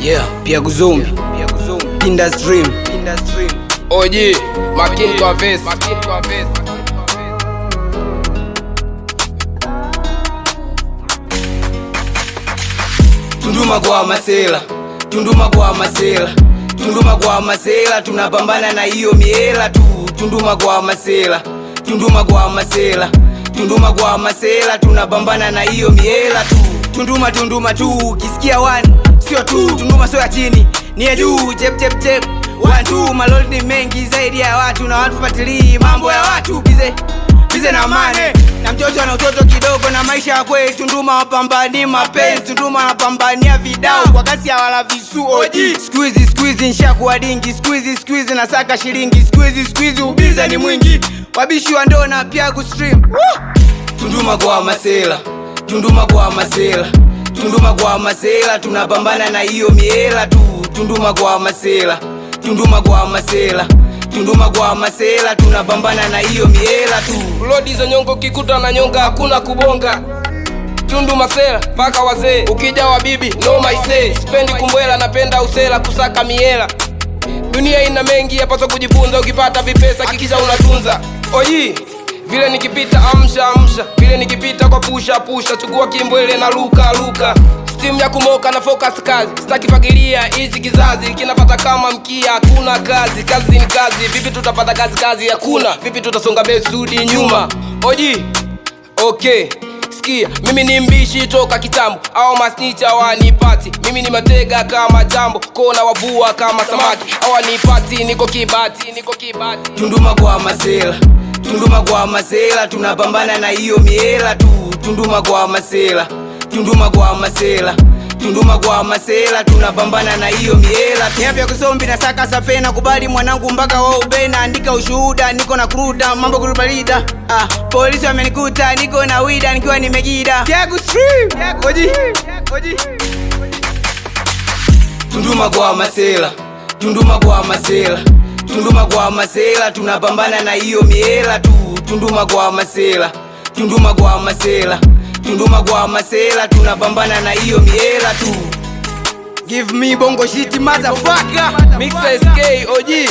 Yeah, Piago Zombie, Industry, Oji, makini kwa vesi. Tunduma kwa masela, Tunduma kwa masela, Tunduma kwa masela, tunapambana na hiyo miela tu. Tunduma kwa masela, Tunduma kwa masela, Tunduma kwa masela, tunapambana na hiyo miela tu. Tunduma Tunduma tu, kisikia one sio tu. Tunduma sio ya chini, ni ya juu. Chep chep chep, one two, maloli ni mengi zaidi ya watu, na watu fuatilii mambo ya watu. Bize na mane, na mtoto ana utoto kidogo na maisha ya kweli. Tunduma wapambani mapenzi, Tunduma wanapambania vidau kwa kasi ya wala visu. Oji squeezy nishakuwa dingi, squeezy nasaka shilingi, squeezy ubiza ni mwingi, wabishi wa ndo na Piago stream. Tunduma kwa masela, Tunduma kwa masela, Tunduma kwa masela, tunapambana na hiyo miela tu. Tunduma kwa masela, Tunduma kwa masela, Tunduma kwa masela, tunapambana na hiyo miela tu. Lodi za nyongo kikuta na nyonga, hakuna kubonga. Tunduma sela, paka wazee, ukija wa bibi, no my say. Sipendi kumbwela, napenda usela, kusaka miela. Dunia ina mengi, yapaswa kujifunza, ukipata vipesa, kikisha unatunza. Oyi, vile nikipita amsha, vile nikipita kwa pusha, chukua kimbwele na luka. Steam ya kumoka na focus kazi, sitaki fagilia, hizi kizazi kinapata kama mkia, hakuna kazi ni kazi. Vipi tutapata kazi hakuna, vipi tutasonga besudi nyuma. Oji, okay, sikia, mimi ni mbishi toka kitambo, au masnicha wanipati. Mimi ni matega kama jambo, kona wavua kama samaki, hawanipati, niko kibati. Tunduma kwa masela, Tunduma kwa masela, tunapambana na hiyo miela tu. Tunduma kwa masela, Tunduma kwa masela, Tunduma kwa masela, tunapambana na hiyo miela tu. Piago Zombie na saka sapena, kubali mwanangu mpaka wao ube, naandika ushuhuda, niko na kuruda mambo kurubalida. Polisi wamenikuta, niko na wida nikiwa nimegida. Piago stream, Oji. Tunduma kwa masela, Tunduma kwa masela, Tunduma kwa masela, tunapambana na hiyo miela tu. Tunduma kwa masela, Tunduma kwa masela, Tunduma kwa masela, tunapambana na hiyo miela tu. Give me bongo shit motherfucker. Mix SK, Oji.